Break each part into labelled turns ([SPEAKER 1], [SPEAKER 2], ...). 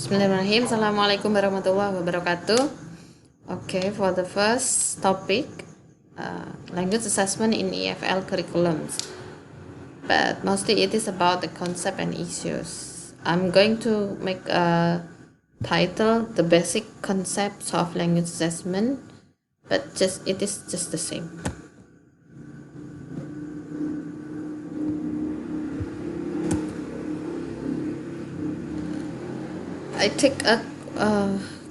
[SPEAKER 1] Bismillahirrahmanirrahim. Assalamualaikum warahmatullahi wabarakatuh. Okay, for the first topic, language assessment in EFL curriculums. But mostly it is about the concept and issues. I'm going to make a title, the basic concepts of language assessment, but it is just the same. I take a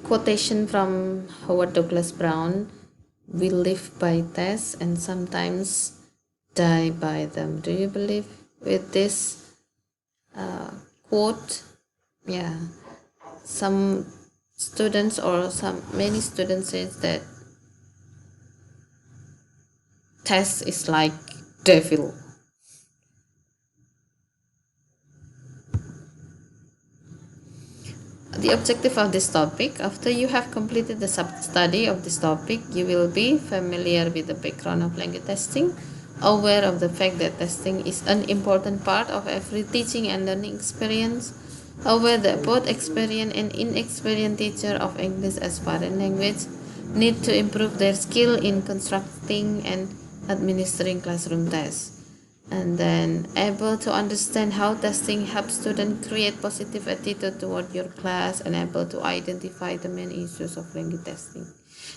[SPEAKER 1] quotation from Howard Douglas Brown. We live by tests and sometimes die by them. Do you believe with this quote? Yeah. Some students or many students say that test is like devil. The objective of this topic, after you have completed the sub-study of this topic, you will be familiar with the background of language testing, aware of the fact that testing is an important part of every teaching and learning experience, aware that both experienced and inexperienced teachers of English as foreign language need to improve their skill in constructing and administering classroom tests, and then able to understand how testing helps students create positive attitude toward your class, and able to identify the main issues of language testing,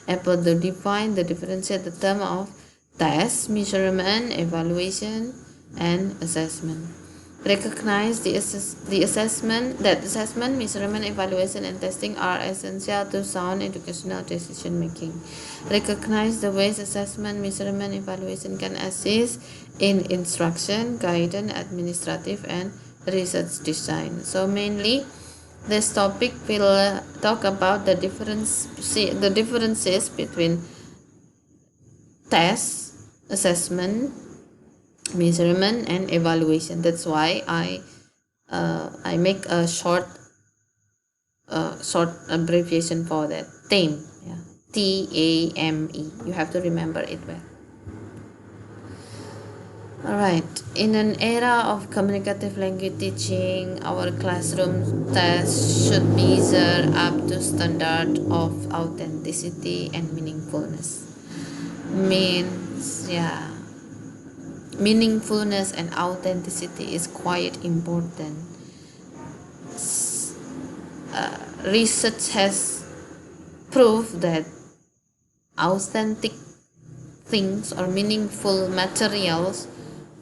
[SPEAKER 1] able to define the differentiate the term of test, measurement, evaluation, and assessment. Recognize the assessment, measurement, evaluation, and testing are essential to sound educational decision making. Recognize the ways assessment, measurement, evaluation can assist in instruction, guidance, administrative, and research design. So mainly, this topic will talk about the differences between test, assessment, measurement, and evaluation. That's why I make a short abbreviation for that. TAME. Yeah. TAME. You have to remember it well. Alright, in an era of communicative language teaching, our classroom tests should measure up to standard of authenticity and meaningfulness. Meaningfulness and authenticity is quite important. Research has proved that authentic things or meaningful materials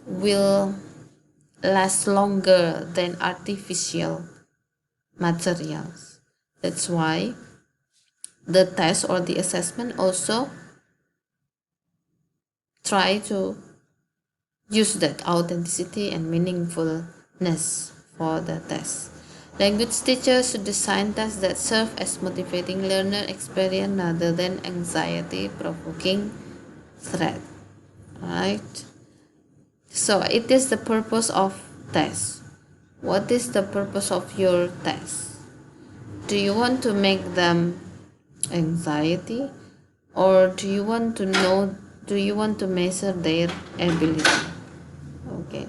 [SPEAKER 1] will last longer than artificial materials. That's why the test or the assessment also try to use that authenticity and meaningfulness for the test. Language teachers should design tests that serve as motivating learner experience rather than anxiety-provoking threat. Right? So it is the purpose of test. What is the purpose of your test? Do you want to make them anxiety, or do you want to measure their ability? Okay.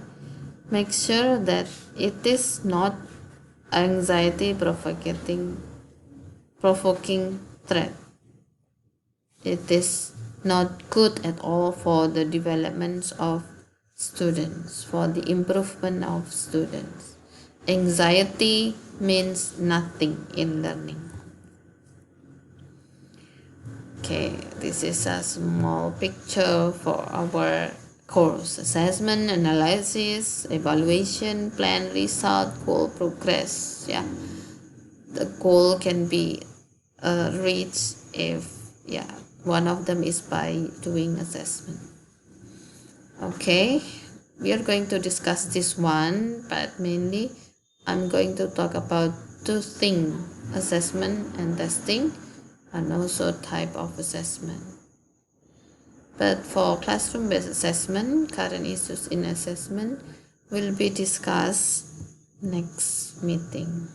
[SPEAKER 1] Make sure that it is not anxiety provoking threat. It is not good at all for the development of students, for the improvement of students. Anxiety means nothing in learning. Okay, this is a small picture for our course: assessment, analysis, evaluation, plan, result, goal, progress. Yeah, the goal can be reached if one of them is by doing assessment. Okay, we are going to discuss this one, but mainly I'm going to talk about two things: assessment and testing, and also type of assessment. But for classroom-based assessment, current issues in assessment will be discussed next meeting.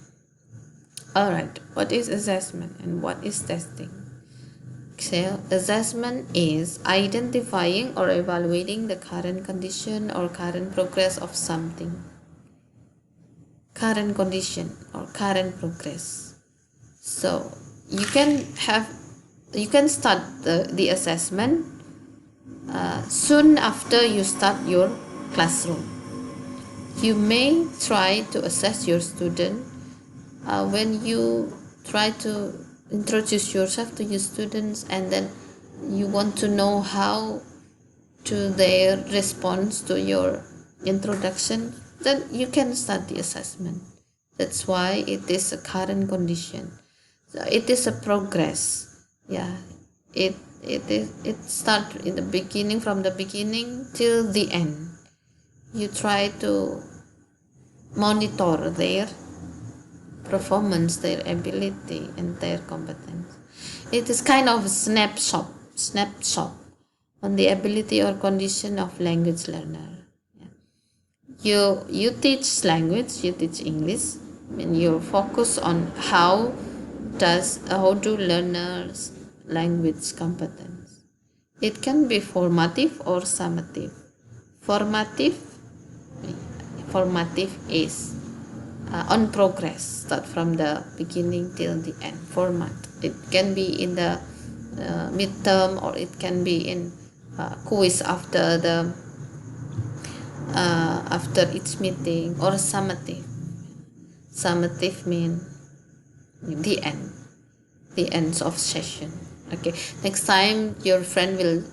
[SPEAKER 1] Alright, what is assessment and what is testing? So, assessment is identifying or evaluating the current condition or current progress of something. Current condition or current progress. So you can start the assessment soon after you start your classroom. You may try to assess your student when you try to introduce yourself to your students, and then you want to know how to their response to your introduction, then you can start the assessment. That's why it is a current condition. So it is a progress. Yeah, it start in the beginning, from the beginning till the end. You try to monitor their performance, their ability, and their competence. It is kind of a snapshot on the ability or condition of language learner. You teach language, you teach English, and you focus on how do learners language competence. It can be formative or summative. Formative formative is on progress, start from the beginning till the end. Format, it can be in the midterm, or it can be in quiz after each meeting, or summative mean the ends of session. Okay, next time your friend will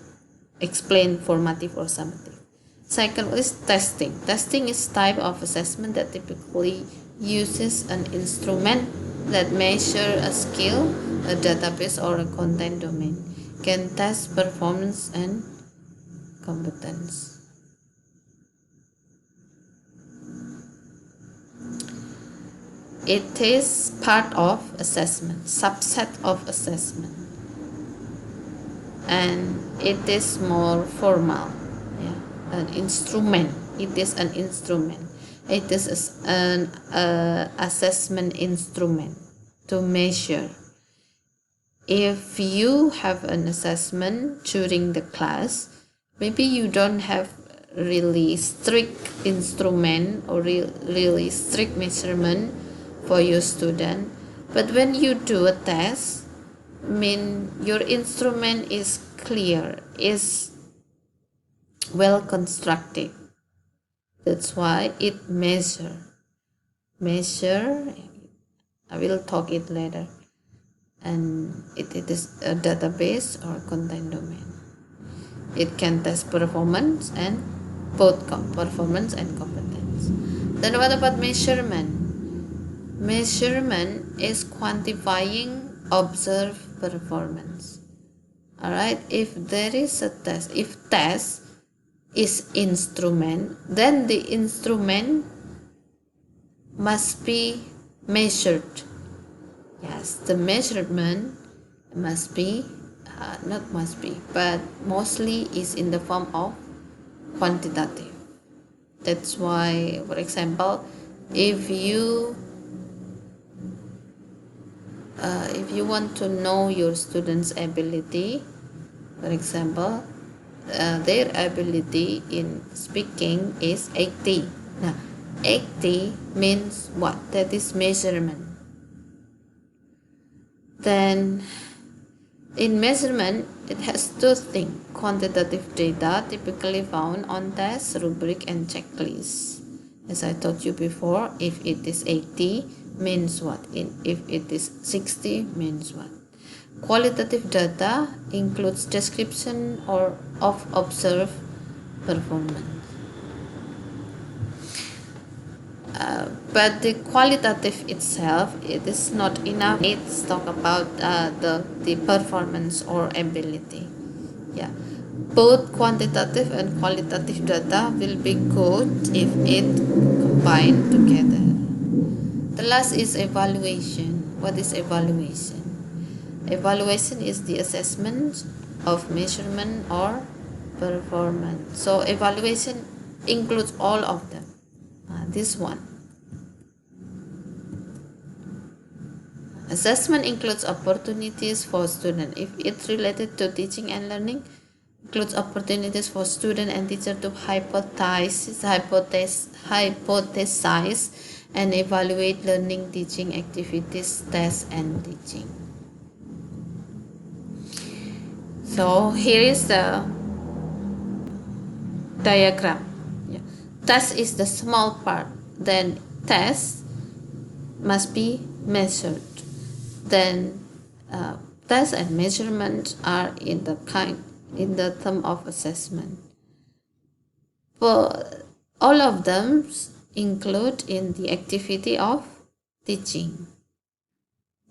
[SPEAKER 1] explain formative or summative. Second is testing. Testing is type of assessment that typically uses an instrument that measure a skill, a database, or a content domain. Can test performance and competence. It is part of assessment, subset of assessment, and it is more formal. An instrument. It is an instrument. It is an assessment instrument to measure. If you have an assessment during the class, maybe you don't have really strict instrument or really strict measurement for your student, but when you do a test, your instrument is clear, is well constructed. That's why it measure. I will talk it later. And it is a database or content domain. It can test performance and performance and competence. Then what about measurement? Measurement is quantifying observed performance. Alright, if there is a test, if test is instrument, then the instrument must be measured. Yes, the measurement must be not must be, but mostly is in the form of quantitative. That's why, for example, if you want to know your students' ability, for example, their ability in speaking is 80. Now, 80 means what? That is measurement. Then, in measurement, it has two things: quantitative data, typically found on tests, rubric, and checklists. As I told you before, if it is 80, means what? If it is 60, means what? Qualitative data includes description of observed performance. But the qualitative itself, it is not enough. It's talk about the performance or ability. Yeah, both quantitative and qualitative data will be good if it combined together. The last is evaluation. What is evaluation? Evaluation is the assessment of measurement or performance. So evaluation includes all of them. This one. Assessment includes opportunities for student. If it's related to teaching and learning, includes opportunities for student and teacher to hypothesize and evaluate learning, teaching activities, tests, and teaching. So here is the diagram. Yeah. Test is the small part, then test must be measured. Then test and measurement are in the term of assessment. For all of them include in the activity of teaching.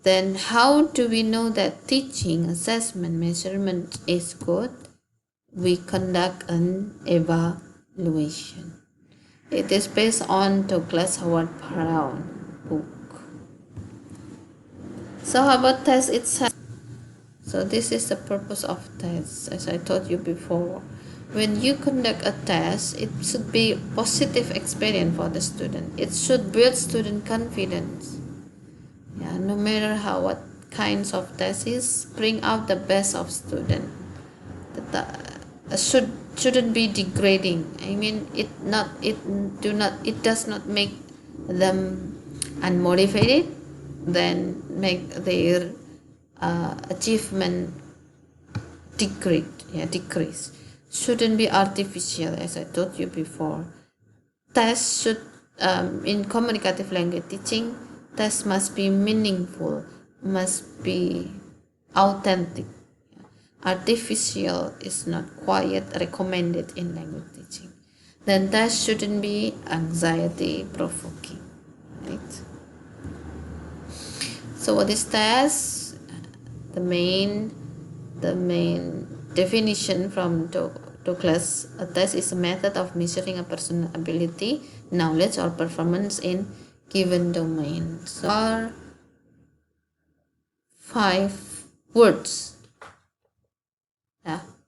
[SPEAKER 1] Then how do we know that teaching, assessment, measurement is good? We conduct an evaluation. It is based on Douglas Howard Brown book. So how about test itself? So this is the purpose of tests, as I told you before. When you conduct a test, it should be positive experience for the student. It should build student confidence. Yeah, no matter what kinds of tests is, bring out the best of student. Shouldn't be degrading. I mean, it does not make them unmotivated, then make their achievement decrease. Shouldn't be artificial, as I told you before. Tests should in communicative language teaching, tests must be meaningful, must be authentic. Artificial is not quite recommended in language teaching. Then tests shouldn't be anxiety provoking, right? So what is test? The main definition from Douglas: a test is a method of measuring a person's ability, knowledge, or performance in given domain. So are 5 words.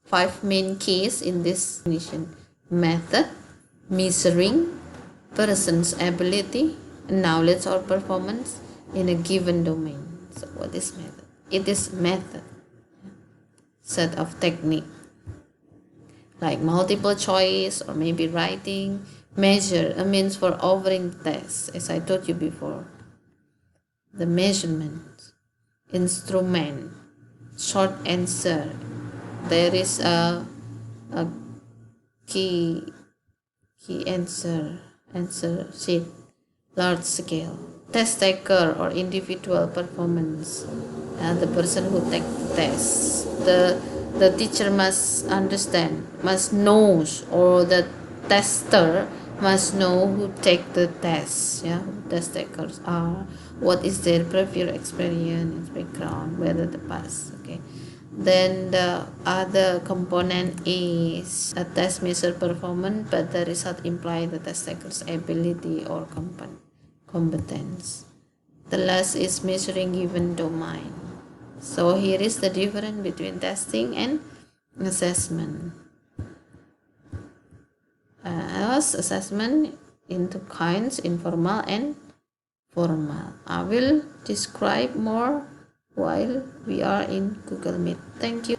[SPEAKER 1] 5 main keys in this definition: method, measuring person's ability, knowledge, or performance in a given domain. So what is method? It is method, set of technique like multiple choice or maybe writing. Measure a means for offering tests, as I told you before. The measurement, instrument, short answer. There is a key answer sheet, large scale. Test taker or individual performance. The person who take the test. The teacher must understand, must know, or the tester must know who take the test. Yeah, who test takers are, what is their previous experience, background, whether they pass. Okay. Then the other component is a test measure performance, but the result imply the test taker's ability or competence. The last is measuring given domain. So here is the difference between testing and assessment. As assessment into kinds, informal and formal. I will describe more while we are in Google Meet. Thank you.